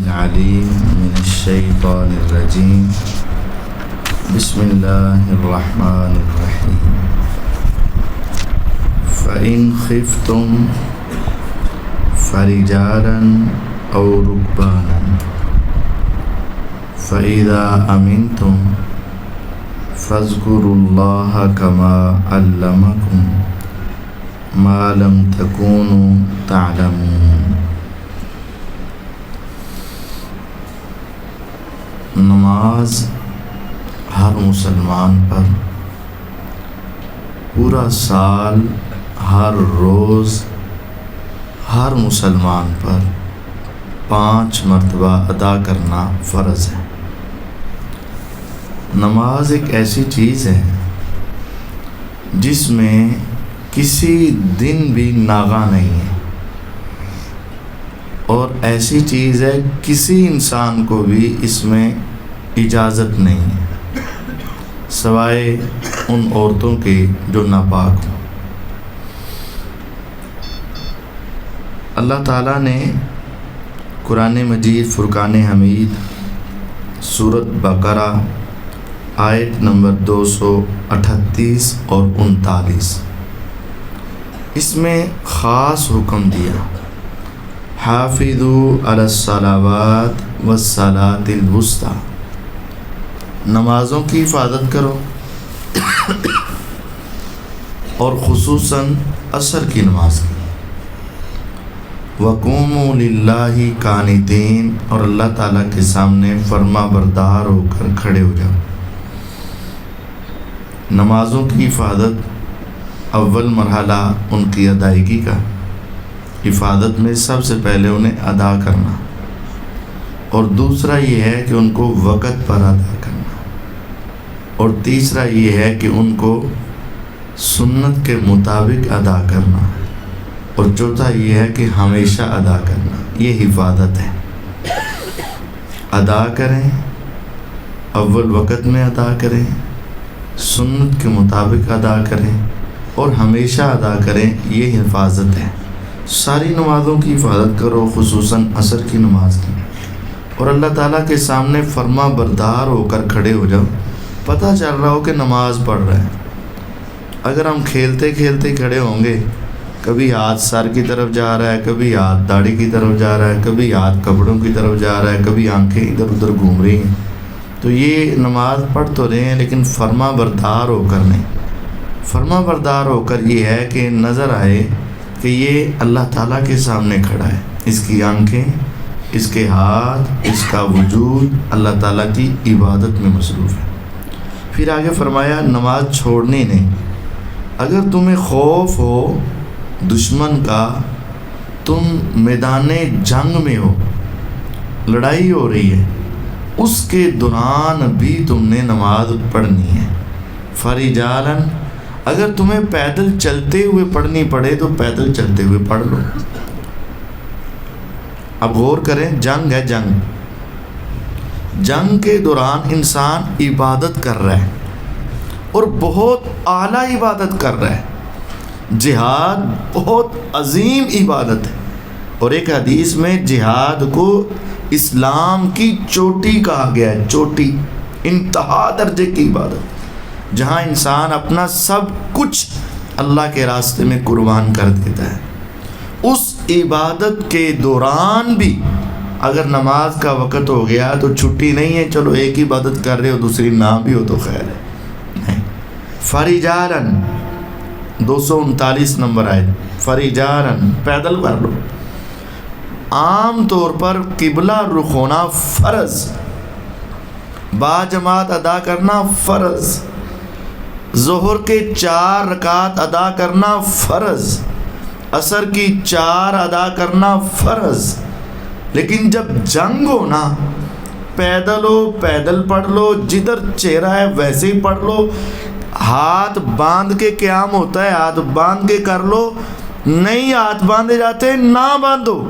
العليم من الشيطان الرجيم بسم الله الرحمن الرحيم فإن خفتم فرجالا أو ركبانا فإذا أمنتم فاذكروا الله كما علمكم ما لم تكونوا تعلمون۔ نماز ہر مسلمان پر پورا سال ہر روز ہر مسلمان پر 5 مرتبہ ادا کرنا فرض ہے۔ نماز ایک ایسی چیز ہے جس میں کسی دن بھی ناغہ نہیں ہے، اور ایسی چیز ہے کسی انسان کو بھی اس میں اجازت نہیں ہے سوائے ان عورتوں کے جو ناپاک ہوں۔ اللہ تعالیٰ نے قرآن مجید فرقان حمید سورۃ بقرہ آیت نمبر 238 اور 39 اس میں خاص حکم دیا، حافظوا علی الصلوات والصلاۃ الوسطی، نمازوں کی حفاظت کرو اور خصوصاً عصر کی نماز کی، وقوموا للہ قانتین، اور اللہ تعالیٰ کے سامنے فرما بردار ہو کر کھڑے ہو جاؤ۔ نمازوں کی حفاظت اول مرحلہ ان کی ادائیگی کا، حفاظت میں سب سے پہلے انہیں ادا کرنا، اور دوسرا یہ ہے کہ ان کو وقت پر ادا کرنا، اور تیسرا یہ ہے کہ ان کو سنت کے مطابق ادا کرنا، اور چوتھا یہ ہے کہ ہمیشہ ادا کرنا۔ یہ حفاظت ہے، ادا کریں، اول وقت میں ادا کریں، سنت کے مطابق ادا کریں، اور ہمیشہ ادا کریں، یہ حفاظت ہے۔ ساری نمازوں کی حفاظت کرو، خصوصاً عصر کی نماز کی، اور اللہ تعالیٰ کے سامنے فرما بردار ہو کر کھڑے ہو جاؤ، پتہ چل رہا ہو کہ نماز پڑھ رہے ہیں۔ اگر ہم کھیلتے کھیلتے کھڑے ہوں گے، کبھی ہاتھ سر کی طرف جا رہا ہے، کبھی ہاتھ داڑھی کی طرف جا رہا ہے، کبھی ہاتھ کپڑوں کی طرف جا رہا ہے، کبھی آنکھیں ادھر ادھر گھوم رہی ہیں، تو یہ نماز پڑھ تو رہے ہیں لیکن فرما بردار ہو کر نہیں۔ فرما بردار ہو کر یہ ہے کہ نظر آئے کہ یہ اللہ تعالیٰ کے سامنے کھڑا ہے، اس کی آنکھیں، اس کے ہاتھ، اس کا وجود اللہ تعالیٰ کی عبادت میں مصروف ہے۔ پھر آگے فرمایا نماز چھوڑنی نہیں۔ اگر تمہیں خوف ہو دشمن کا، تم میدان جنگ میں ہو، لڑائی ہو رہی ہے، اس کے دوران بھی تم نے نماز پڑھنی ہے۔ فرجالاً، اگر تمہیں پیدل چلتے ہوئے پڑھنی پڑے تو پیدل چلتے ہوئے پڑھ لو۔ اب غور کریں، جنگ ہے، جنگ کے دوران انسان عبادت کر رہا ہے اور بہت اعلیٰ عبادت کر رہا ہے۔ جہاد بہت عظیم عبادت ہے، اور ایک حدیث میں جہاد کو اسلام کی چوٹی کہا گیا ہے، چوٹی، انتہا درجے کی عبادت، جہاں انسان اپنا سب کچھ اللہ کے راستے میں قربان کر دیتا ہے۔ اس عبادت کے دوران بھی اگر نماز کا وقت ہو گیا تو چھٹی نہیں ہے، چلو ایک عبادت کر رہے ہو دوسری نہ بھی ہو تو خیر ہے، نہیں۔ فرجالاً 239 نمبر آئے، فرجالاً، پیدل کر لو۔ عام طور پر قبلہ رخ ہونا فرض، با جماعت ادا کرنا فرض، ظہر کے 4 رکعت ادا کرنا فرض، عصر کی 4 ادا کرنا فرض، لیکن جب جنگ ہو نا، پیدل ہو پیدل پڑھ لو، جدھر چہرہ ہے ویسے ہی پڑھ لو، ہاتھ باندھ کے قیام ہوتا ہے ہاتھ باندھ کے کر لو، نہیں ہاتھ باندھے جاتے نہ باندھو،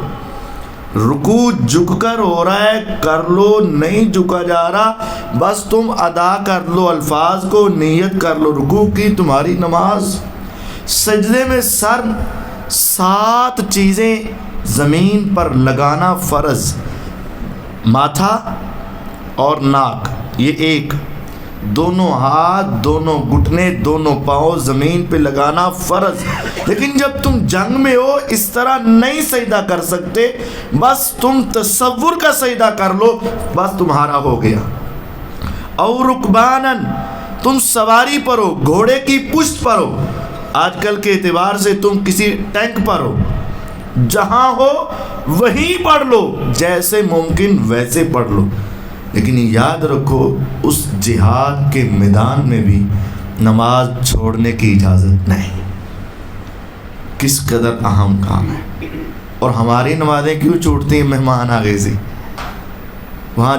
رکوع جھک کر ہو رہا ہے کر لو، نہیں جھکا جا رہا بس تم ادا کر لو، الفاظ کو نیت کر لو رکوع کی، تمہاری نماز۔ سجدے میں سر 7 چیزیں زمین پر لگانا فرض، ماتھا اور ناک یہ ایک، دونوں ہاتھ، دونوں گھٹنے، دونوں پاؤں زمین پہ لگانا فرض. لیکن جب تم جنگ میں ہو اس طرح نہیں سجدہ کر سکتے، بس تم تصور کا سجدہ کر لو، بس تمہارا ہو گیا. اور رکبانن، تم سواری پر ہو، گھوڑے کی پشت پر ہو. آج کل کے اعتبار سے تم کسی ٹینک پر ہو، جہاں ہو وہیں پڑھ لو، جیسے ممکن ویسے پڑھ لو. لیکن یاد رکھو اس جہاد کے میدان میں بھی نماز چھوڑنے کی اجازت نہیں. کس قدر اہم کام ہے. اور ہماری نمازیں کیوں چھوٹتی ہیں؟ مہمان آ گئے سے، وہاں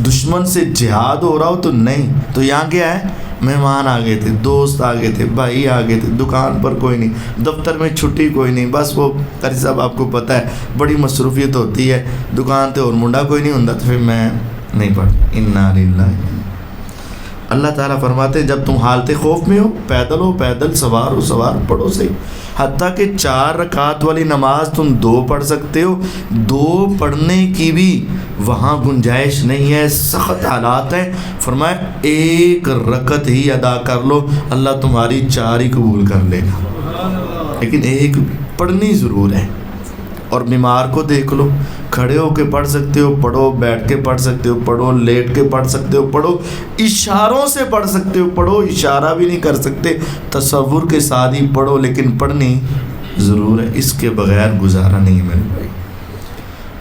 دشمن سے جہاد ہو رہا ہو تو نہیں، تو یہاں کیا ہے؟ مہمان آ گئے تھے، دوست آ گئے تھے، بھائی آ گئے تھے، دکان پر کوئی نہیں، دفتر میں چھٹی کوئی نہیں، بس وہ قاری صاحب آپ کو پتہ ہے بڑی مصروفیت ہوتی ہے، دکان تے اور منڈا کوئی نہیں ہوتا، تو پھر میں نہیں پڑھتا. انا للہ. اللہ تعالیٰ فرماتے ہیں جب تم حالت خوف میں ہو، پیدل ہو پیدل، سوار ہو سوار، پڑھو صحیح. حتیٰ کہ 4 رکعت والی نماز تم 2 پڑھ سکتے ہو، 2 پڑھنے کی بھی وہاں گنجائش نہیں ہے، سخت حالات ہیں. فرمایا 1 رکعت ہی ادا کر لو، اللہ تمہاری 4 ہی قبول کر لے گا. لیکن 1 پڑھنی ضرور ہے. اور بیمار کو دیکھ لو، کھڑے ہو کے پڑھ سکتے ہو پڑھو، بیٹھ کے پڑھ سکتے ہو پڑھو، لیٹ کے پڑھ سکتے ہو پڑھو، اشاروں سے پڑھ سکتے ہو پڑھو، اشارہ بھی نہیں کر سکتے تصور کے ساتھ ہی پڑھو، لیکن پڑھنی ضرور ہے، اس کے بغیر گزارا نہیں ہے میرے بھائی.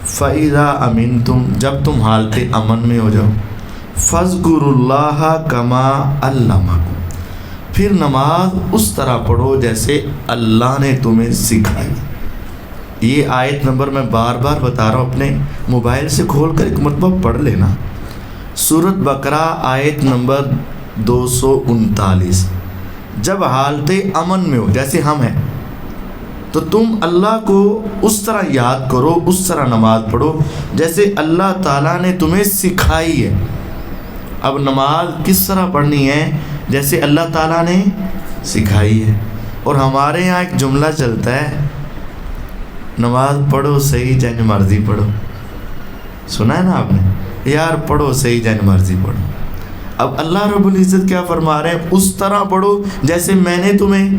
فَإِذَا أَمِنْتُمْ، جب تم حالت امن میں ہو جاؤ، فَاذْكُرُوا اللَّهَ كَمَا عَلَّمَكُمْ، پھر نماز اس طرح پڑھو جیسے اللہ نے تمہیں سکھائی. یہ آیت نمبر میں بار بار بتا رہا ہوں، اپنے موبائل سے کھول کر ایک مرتبہ پڑھ لینا. سورۃ بقرہ آیت نمبر 239. جب حالت امن میں ہو جیسے ہم ہیں تو تم اللہ کو اس طرح یاد کرو، اس طرح نماز پڑھو جیسے اللہ تعالیٰ نے تمہیں سکھائی ہے. اب نماز کس طرح پڑھنی ہے؟ جیسے اللہ تعالیٰ نے سکھائی ہے. اور ہمارے یہاں ایک جملہ چلتا ہے، نماز پڑھو صحیح جن مرضی پڑھو. سنا ہے نا آپ نے؟ یار پڑھو صحیح جن مرضی پڑھو. اب اللہ رب العزت کیا فرما رہے ہیں؟ اس طرح پڑھو جیسے میں نے تمہیں.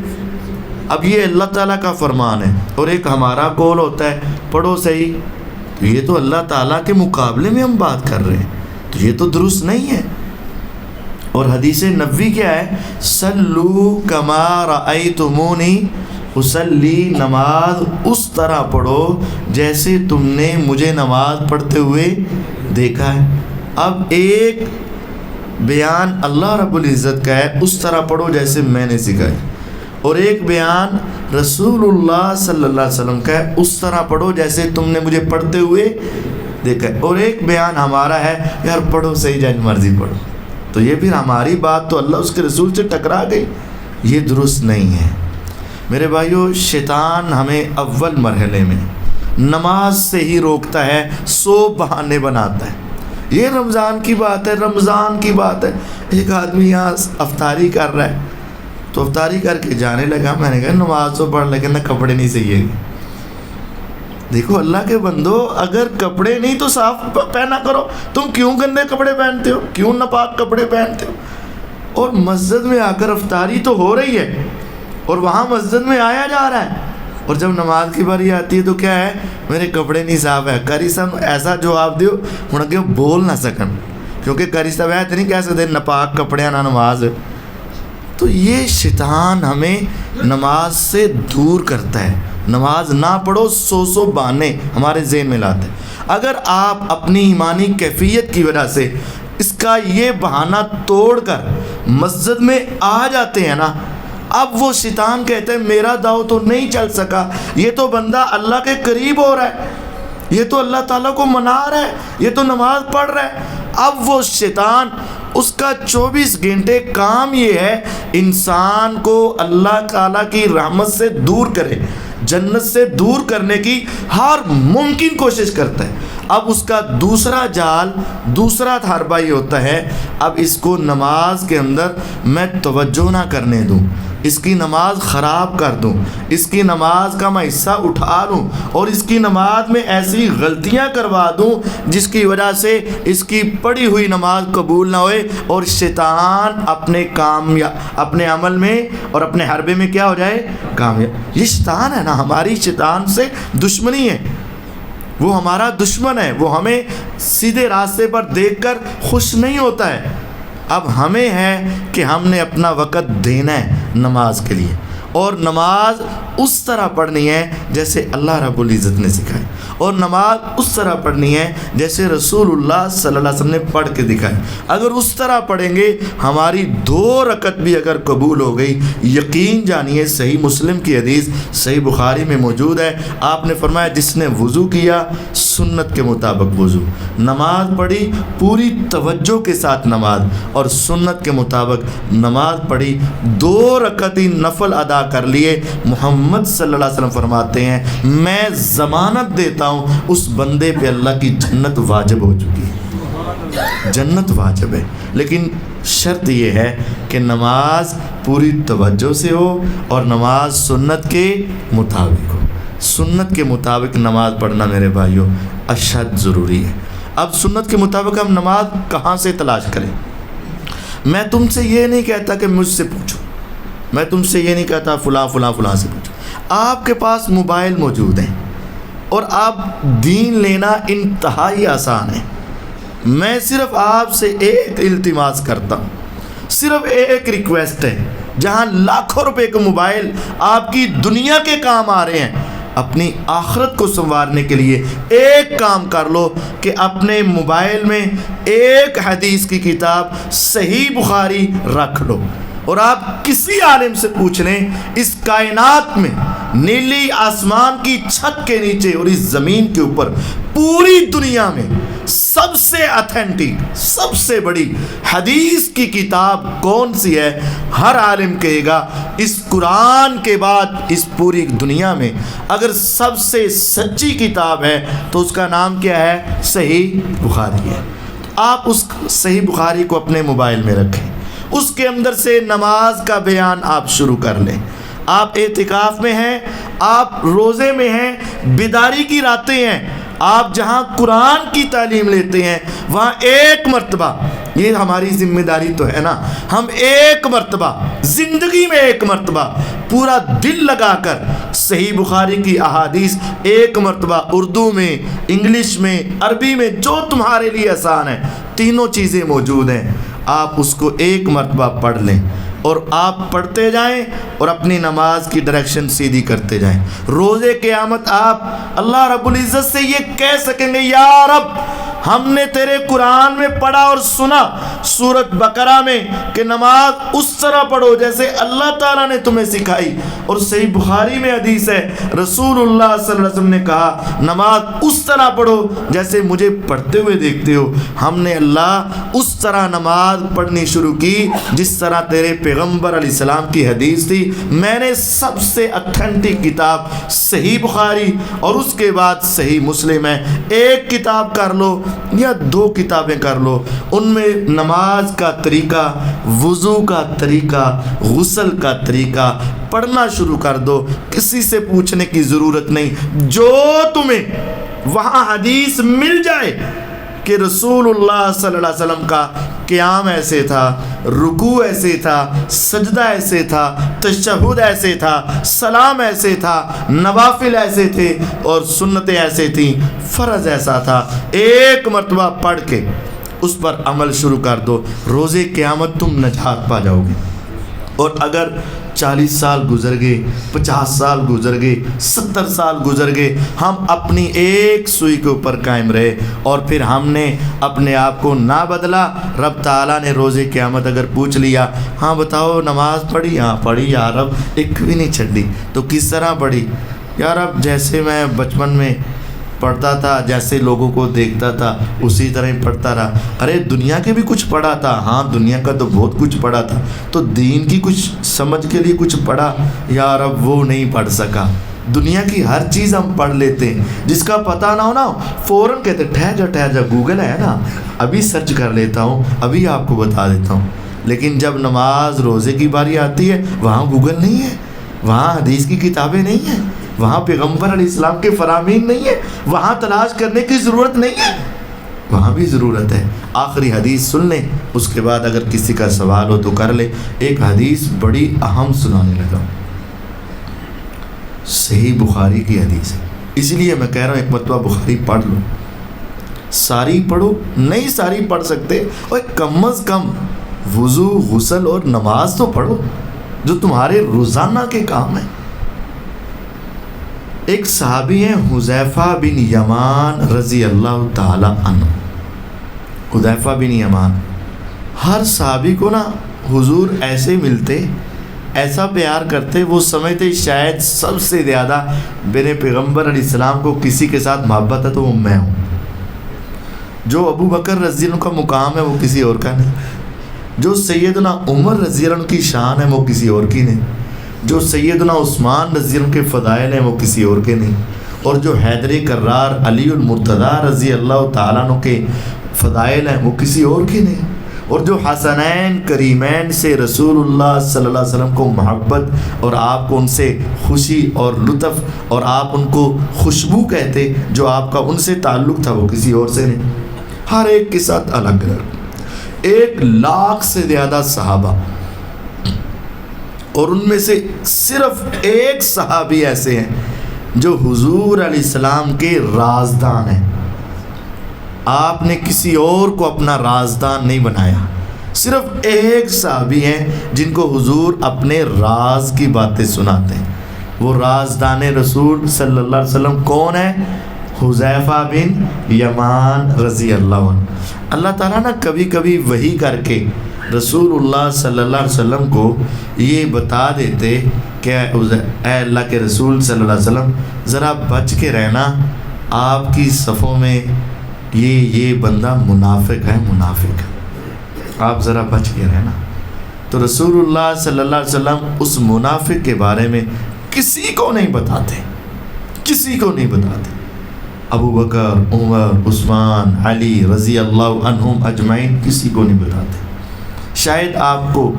اب یہ اللہ تعالیٰ کا فرمان ہے، اور ایک ہمارا قول ہوتا ہے پڑھو صحیح. تو یہ تو اللہ تعالیٰ کے مقابلے میں ہم بات کر رہے ہیں، تو یہ تو درست نہیں ہے. اور حدیث نبوی کیا ہے؟ صلو کما رأیتمونی اصلی، نماز اس طرح پڑھو جیسے تم نے مجھے نماز پڑھتے ہوئے دیکھا ہے. اب ایک بیان اللہ رب العزت کا ہے، اس طرح پڑھو جیسے میں نے سکھائی، اور ایک بیان رسول اللہ صلی اللہ علیہ وسلم کا ہے، اس طرح پڑھو جیسے تم نے مجھے پڑھتے ہوئے دیکھا ہے. اور ایک بیان ہمارا ہے، یار پڑھو صحیح جن مرضی پڑھو. تو یہ پھر ہماری بات تو اللہ اس کے رسول سے ٹکرا گئی، یہ درست نہیں ہے. میرے بھائیو، شیطان ہمیں اول مرحلے میں نماز سے ہی روکتا ہے، 100 بہانے بناتا ہے. یہ رمضان کی بات ہے، رمضان کی بات ہے. ایک آدمی یہاں افطاری کر رہا ہے تو افطاری کر کے جانے لگا، میں نے کہا نماز تو پڑھ لیکن نہ کپڑے نہیں صحیح ہے. دیکھو اللہ کے بندو، اگر کپڑے نہیں تو صاف پہنا کرو. تم کیوں گندے کپڑے پہنتے ہو؟ کیوں ناپاک کپڑے پہنتے ہو؟ اور مسجد میں آ کر افطاری تو ہو رہی ہے اور وہاں مسجد میں آیا جا رہا ہے، اور جب نماز کی باری آتی ہے تو کیا ہے؟ میرے کپڑے نہیں صاف ہے. قاری صاحب ایسا جواب دیو ہوں کہ بول نہ سکن، کیونکہ قاری صاحب ایسے نہیں کہہ سکتے ناپاک کپڑے نہ نماز. تو یہ شیطان ہمیں نماز سے دور کرتا ہے. نماز نہ پڑھو، 100 بہانے ہمارے ذہن میں لاتے ہیں. اگر آپ اپنی ایمانی کیفیت کی وجہ سے اس کا یہ بہانہ توڑ کر مسجد میں آ جاتے ہیں نا، اب وہ شیطان کہتے ہیں میرا داؤ تو نہیں چل سکا، یہ تو بندہ اللہ کے قریب ہو رہا ہے، یہ تو اللہ تعالیٰ کو منا رہا ہے، یہ تو نماز پڑھ رہا ہے. اب وہ شیطان، اس کا 24 گھنٹے کام یہ ہے انسان کو اللہ تعالیٰ کی رحمت سے دور کرے، جنت سے دور کرنے کی ہر ممکن کوشش کرتا ہے. اب اس کا دوسرا جال، دوسرا حربہ یہ ہوتا ہے، اب اس کو نماز کے اندر میں توجہ نہ کرنے دوں، اس کی نماز خراب کر دوں، اس کی نماز کا میں حصہ اٹھا لوں اور اس کی نماز میں ایسی غلطیاں کروا دوں جس کی وجہ سے اس کی پڑھی ہوئی نماز قبول نہ ہوئے اور شیطان اپنے کام یا اپنے عمل میں اور اپنے حربے میں کیا ہو جائے؟ کامیاب۔ یہ شیطان ہے نا، ہماری شیطان سے دشمنی ہے، وہ ہمارا دشمن ہے، وہ ہمیں سیدھے راستے پر دیکھ کر خوش نہیں ہوتا ہے۔ اب ہمیں ہے کہ ہم نے اپنا وقت دینا ہے نماز کے لیے، اور نماز اس طرح پڑھنی ہے جیسے اللہ رب العزت نے سکھائی، اور نماز اس طرح پڑھنی ہے جیسے رسول اللہ صلی اللہ علیہ وسلم نے پڑھ کے دکھائی۔ اگر اس طرح پڑھیں گے، ہماری 2 رکعت بھی اگر قبول ہو گئی، یقین جانیے صحیح مسلم کی حدیث صحیح بخاری میں موجود ہے، آپ نے فرمایا جس نے وضو کیا سنت کے مطابق وضو، نماز پڑھی پوری توجہ کے ساتھ نماز، اور سنت کے مطابق نماز پڑھی، 2 رکعت نفل ادا کر لیے، محمد صلی اللہ علیہ وسلم فرماتے ہیں میں ضمانت دیتا ہوں اس بندے پہ اللہ کی جنت واجب ہو چکی ہے، جنت واجب ہے۔ لیکن شرط یہ ہے کہ نماز پوری توجہ سے ہو اور نماز سنت کے مطابق ہو۔ سنت کے مطابق نماز پڑھنا میرے بھائیوں اشد ضروری ہے۔ اب سنت کے مطابق ہم نماز کہاں سے تلاش کریں؟ میں تم سے یہ نہیں کہتا کہ مجھ سے پوچھو، میں تم سے یہ نہیں کہتا فلاں فلاں فلاں سے پوچھو، آپ کے پاس موبائل موجود ہیں اور آپ دین لینا انتہائی آسان ہے۔ میں صرف آپ سے ایک التماس کرتا ہوں، صرف ایک ریکویسٹ ہے، جہاں لاکھوں روپے کے موبائل آپ کی دنیا کے کام آ رہے ہیں، اپنی آخرت کو سنوارنے کے لیے ایک کام کر لو کہ اپنے موبائل میں ایک حدیث کی کتاب صحیح بخاری رکھ لو، اور آپ کسی عالم سے پوچھ لیں اس کائنات میں، نیلی آسمان کی چھت کے نیچے اور اس زمین کے اوپر پوری دنیا میں سب سے اتھینٹک، سب سے بڑی حدیث کی کتاب کون سی ہے؟ ہر عالم کہے گا اس قرآن کے بعد اس پوری دنیا میں اگر سب سے سچی کتاب ہے تو اس کا نام کیا ہے؟ صحیح بخاری ہے۔ آپ اس صحیح بخاری کو اپنے موبائل میں رکھیں، اس کے اندر سے نماز کا بیان آپ شروع کر لیں۔ آپ اعتکاف میں ہیں، آپ روزے میں ہیں، بیداری کی راتیں ہیں، آپ جہاں قرآن کی تعلیم لیتے ہیں وہاں ایک مرتبہ، یہ ہماری ذمہ داری تو ہے نا، ہم ایک مرتبہ زندگی میں ایک مرتبہ پورا دل لگا کر صحیح بخاری کی احادیث ایک مرتبہ اردو میں، انگلش میں، عربی میں، جو تمہارے لیے آسان ہے، تینوں چیزیں موجود ہیں، آپ اس کو ایک مرتبہ پڑھ لیں اور آپ پڑھتے جائیں اور اپنی نماز کی ڈائریکشن سیدھی کرتے جائیں۔ روزے قیامت آپ اللہ رب العزت سے یہ کہہ سکیں گے یا رب ہم نے تیرے قرآن میں پڑھا اور سنا سورۃ بقرہ میں کہ نماز اس طرح پڑھو جیسے اللہ تعالیٰ نے تمہیں سکھائی، اور صحیح بخاری میں حدیث ہے رسول اللہ صلی اللہ علیہ وسلم نے کہا نماز اس طرح پڑھو جیسے مجھے پڑھتے ہوئے دیکھتے ہو۔ ہم نے اللہ اس طرح نماز پڑھنی شروع کی جس طرح تیرے پیغمبر علیہ السلام کی حدیث تھی۔ میں نے سب سے اتھینٹک کتاب صحیح بخاری اور اس کے بعد صحیح مسلم ہے، ایک کتاب کر لو یا 2 کتابیں کر لو، ان میں نماز کا طریقہ، وضو کا طریقہ، غسل کا طریقہ پڑھنا شروع کر دو، کسی سے پوچھنے کی ضرورت نہیں، جو تمہیں وہاں حدیث مل جائے کہ رسول اللہ صلی اللہ علیہ وسلم کا قیام ایسے تھا، رکوع ایسے تھا، سجدہ ایسے تھا، تشہد ایسے تھا، سلام ایسے تھا، نوافل ایسے تھے اور سنتیں ایسے تھیں، فرض ایسا تھا، ایک مرتبہ پڑھ کے اس پر عمل شروع کر دو، روزے قیامت تم نجات پا جاؤ گے۔ اور اگر 40 سال گزر گئے، 50 سال گزر گئے، 70 سال گزر گئے، ہم اپنی ایک سوئی کے اوپر قائم رہے اور پھر ہم نے اپنے آپ کو نہ بدلا، رب تعالیٰ نے روزے قیامت اگر پوچھ لیا ہاں بتاؤ نماز پڑھی؟ ہاں پڑھی یا رب، ایک بھی نہیں چھڈی۔ تو کس طرح پڑھی؟ یا رب جیسے میں بچپن میں پڑھتا تھا، جیسے لوگوں کو دیکھتا تھا اسی طرح ہی پڑھتا رہا۔ ارے دنیا کے بھی کچھ پڑھا تھا، ہاں دنیا کا تو بہت کچھ پڑھا تھا، تو دین کی کچھ سمجھ کے لیے کچھ پڑھا، یا رب وہ نہیں پڑھ سکا۔ دنیا کی ہر چیز ہم پڑھ لیتے ہیں، جس کا پتہ نہ ہو نا فوراً کہتے ہیں ٹھہر جا گوگل ہے نا، ابھی سرچ کر لیتا ہوں، ابھی آپ کو بتا دیتا ہوں۔ لیکن جب نماز روزے کی باری آتی ہے وہاں گوگل نہیں ہے، وہاں حدیث کی کتابیں نہیں ہیں، وہاں پیغمبر علیہ السلام کے فرامین نہیں ہے، وہاں تلاش کرنے کی ضرورت نہیں ہے، وہاں بھی ضرورت ہے۔ آخری حدیث سن لیں، اس کے بعد اگر کسی کا سوال ہو تو کر لے۔ ایک حدیث بڑی اہم سنانے لگا، صحیح بخاری کی حدیث ہے، اس لیے میں کہہ رہا ہوں ایک مرتبہ بخاری پڑھ لو، ساری پڑھو، نہیں ساری پڑھ سکتے اور کم از کم وضو غسل اور نماز تو پڑھو جو تمہارے روزانہ کے کام ہیں۔ ایک صحابی ہیں حذیفہ بن یمان رضی اللہ تعالی عنہ۔ حذیفہ بن یمان، ہر صحابی کو نا حضور ایسے ملتے، ایسا پیار کرتے، وہ سمجھتے شاید سب سے زیادہ میرے پیغمبر علیہ السلام کو کسی کے ساتھ محبت ہے تو وہ میں ہوں۔ جو ابو بکر رضی اللہ عنہ کا مقام ہے وہ کسی اور کا نہیں، جو سیدنا عمر رضی اللہ عنہ کی شان ہے وہ کسی اور کی نہیں، جو سیدنا عثمان رضی اللہ عنہ کے فضائل ہیں وہ کسی اور کے نہیں، اور جو حیدر کرار علی المرتضیٰ رضی اللہ تعالیٰ عنہ کے فضائل ہیں وہ کسی اور کے نہیں، اور جو حسنین کریمین سے رسول اللہ صلی اللہ علیہ وسلم کو محبت اور آپ کو ان سے خوشی اور لطف اور آپ ان کو خوشبو کہتے، جو آپ کا ان سے تعلق تھا وہ کسی اور سے نہیں۔ ہر ایک کے ساتھ الگ الگ 1,00,000 سے زیادہ صحابہ، اور ان میں سے صرف ایک صحابی ایسے ہیں جو حضور علیہ السلام کے رازدان ہیں۔ آپ نے کسی اور کو اپنا رازدان نہیں بنایا، صرف ایک صحابی ہیں جن کو حضور اپنے راز کی باتیں سناتے ہیں۔ وہ رازدان رسول صلی اللہ علیہ وسلم کون ہے؟ حذیفہ بن یمان رضی اللہ عنہ۔ اللہ تعالیٰ نا کبھی کبھی وحی کر کے رسول اللہ صلی اللہ علیہ وسلم کو یہ بتا دیتے کہ اے اللہ کے رسول صلی اللہ علیہ وسلم ذرا بچ کے رہنا، آپ کی صفوں میں یہ بندہ منافق ہے، منافق، آپ ذرا بچ کے رہنا۔ تو رسول اللہ صلی اللہ علیہ وسلم اس منافق کے بارے میں کسی کو نہیں بتاتے، کسی کو نہیں بتاتے۔ ابو بکر، عمر، عثمان، علی رضی اللہ عنہم اجمعین کسی کو نہیں بتاتے۔ شاید آپ کو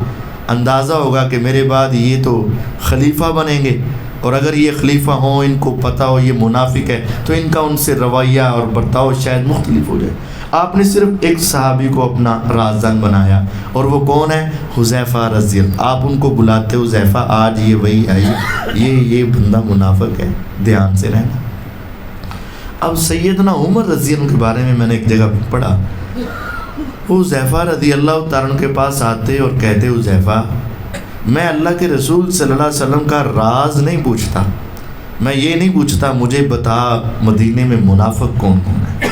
اندازہ ہوگا کہ میرے بعد یہ تو خلیفہ بنیں گے، اور اگر یہ خلیفہ ہوں، ان کو پتہ ہو یہ منافق ہے، تو ان کا ان سے رویہ اور برتاؤ شاید مختلف ہو جائے۔ آپ نے صرف ایک صحابی کو اپنا رازدان بنایا، اور وہ کون ہے؟ حذیفہ رضی اللہ۔ آپ ان کو بلاتے حذیفہ آج یہ وہی آئی، یہ بندہ منافق ہے، دھیان سے رہنا۔ اب سیدنا عمر رضی اللہ عنہ کے بارے میں نے ایک جگہ پڑھا، وہ حذیفہ رضی اللہ تعالیٰ عنہ کے پاس آتے اور کہتے حذیفہ میں اللہ کے رسول صلی اللہ علیہ وسلم کا راز نہیں پوچھتا، میں یہ نہیں پوچھتا مجھے بتا مدینے میں منافق کون کون ہے،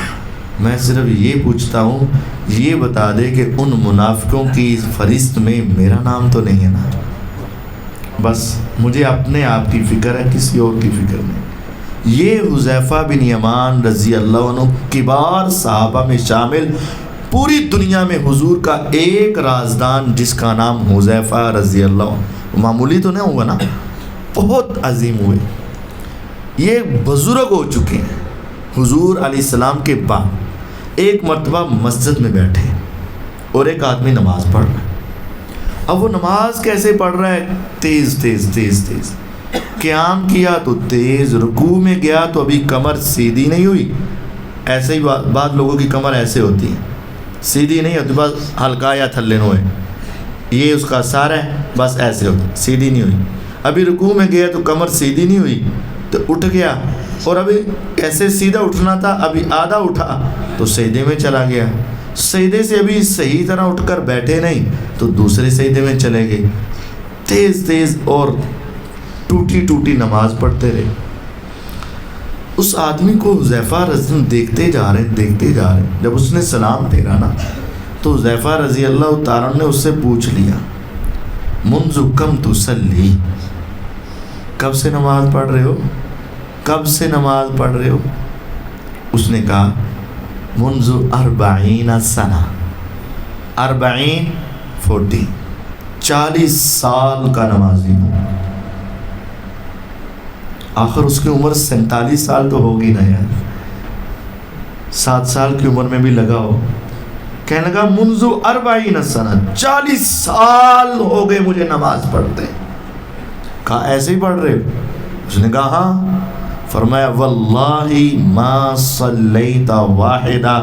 میں صرف یہ پوچھتا ہوں یہ بتا دے کہ ان منافقوں کی فہرست میں میرا نام تو نہیں ہے نا، بس مجھے اپنے آپ کی فکر ہے، کسی اور کی فکر نہیں۔ یہ حذیفہ بن یمان رضی اللہ عنہ کبار صحابہ میں شامل، پوری دنیا میں حضور کا ایک رازدان جس کا نام حذیفہ رضی اللہ عنہ، معمولی تو نہیں ہوا نا، بہت عظیم ہوئے، یہ بزرگ ہو چکے ہیں۔ حضور علیہ السلام کے بعد ایک مرتبہ مسجد میں بیٹھے اور ایک آدمی نماز پڑھ رہا ہے۔ اب وہ نماز کیسے پڑھ رہا ہے؟ تیز تیز تیز تیز، قیام کیا تو تیز، رکوع میں گیا تو ابھی کمر سیدھی نہیں ہوئی، ایسے ہی بعض لوگوں کی کمر ایسے ہوتی ہے، سیدھی نہیں ہوتی، بس ہلکا یا تھلے ہوئے، یہ اس کا سارا ہے، بس ایسے ہوتی، سیدھی نہیں ہوئی۔ ابھی رکوع میں گیا تو کمر سیدھی نہیں ہوئی تو اٹھ گیا، اور ابھی ایسے سیدھا اٹھنا تھا، ابھی آدھا اٹھا تو سجدے میں چلا گیا، سجدے سے ابھی صحیح طرح اٹھ کر بیٹھے نہیں تو دوسرے سجدے میں چلے گئے، تیز تیز اور ٹوٹی ٹوٹی نماز پڑھتے رہے۔ اس آدمی کو حذیفہ رضی اللہ دیکھتے جا رہے، جب اس نے سلام پھیرا نا تو حذیفہ رضی اللہ تعالیٰ نے اس سے پوچھ لیا منذ کم تصلی، کب سے نماز پڑھ رہے ہو، کب سے نماز پڑھ رہے ہو؟ اس نے کہا منذ 40 سنہ، 40 سال کا نمازی ہوں۔ آخر اس کی عمر 47 سال تو ہوگی نا یار، 7 سال کی عمر میں بھی لگا ہو. کہنے لگا منذ 40 سنہ، 40 سال ہو گئے مجھے نماز پڑھتے. کہا ایسے ہی پڑھ رہے ہو؟ اس نے کہا ہاں. فرمایا واللہ ما صلیت واحدہ،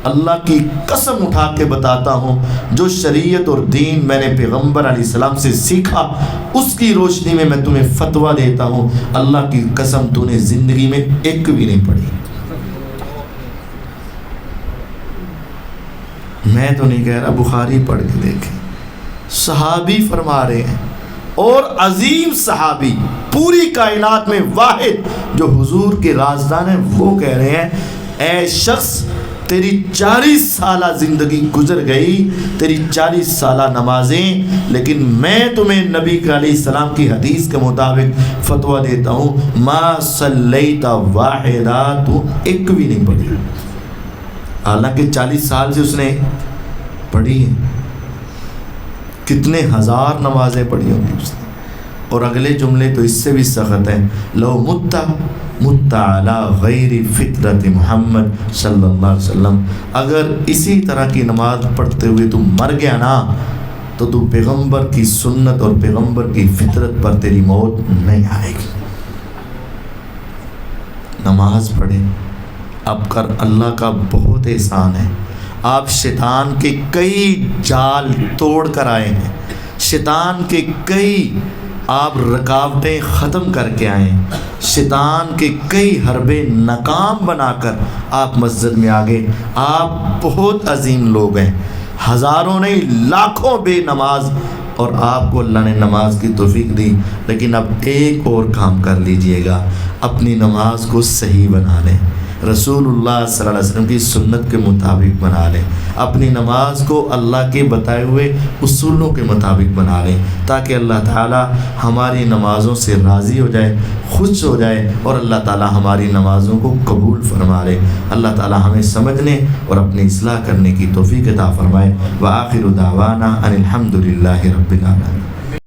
اللہ کی قسم اٹھا کے بتاتا ہوں، جو شریعت اور دین میں نے پیغمبر علیہ السلام سے سیکھا اس کی روشنی میں میں تمہیں فتویٰ دیتا ہوں، اللہ کی قسم تو نے زندگی میں ایک بھی نہیں پڑھی. میں تو نہیں کہہ رہا، بخاری پڑھ کے دیکھیں. صحابی فرما رہے ہیں، اور عظیم صحابی پوری کائنات میں واحد جو حضور کے رازدان ہیں، وہ کہہ رہے ہیں اے شخص تیری 40 سالہ زندگی گزر گئی، تیری 40 سالہ نمازیں، لیکن میں تمہیں نبی علیہ السلام کی حدیث کے مطابق فتویٰ دیتا ہوں ما صلیت واحدہ، تو ایک بھی نہیں پڑھی. حالانکہ 40 سال سے اس نے پڑھی ہیں، کتنے ہزار نمازیں پڑھی ہوں گی اس نے. اور اگلے جملے تو اس سے بھی سخت ہیں، لو مت علی غیر فطرت محمد صلی اللہ علیہ وسلم، اگر اسی طرح کی نماز پڑھتے ہوئے تو مر گیا نا تو پیغمبر کی سنت اور پیغمبر کی فطرت پر تیری موت نہیں آئے گی. نماز پڑھیں. اب کر اللہ کا بہت احسان ہے، آپ شیطان کے کئی جال توڑ کر آئے ہیں، شیطان کے کئی آپ رکاوٹیں ختم کر کے آئے ہیں، شیطان کے کئی حربے ناکام بنا کر آپ مسجد میں آگے. آپ بہت عظیم لوگ ہیں، ہزاروں نہیں لاکھوں بے نماز، اور آپ کو اللہ نے نماز کی توفیق دی. لیکن اب ایک اور کام کر لیجئے گا، اپنی نماز کو صحیح بنا لیں، رسول اللہ صلی اللہ علیہ وسلم کی سنت کے مطابق بنا لیں، اپنی نماز کو اللہ کے بتائے ہوئے اصولوں کے مطابق بنا لیں، تاکہ اللہ تعالی ہماری نمازوں سے راضی ہو جائے، خوش ہو جائے، اور اللہ تعالی ہماری نمازوں کو قبول فرما لے. اللہ تعالی ہمیں سمجھنے اور اپنی اصلاح کرنے کی توفیق عطا فرمائے. وآخر دعوانا ان الحمد للہ رب العالمین.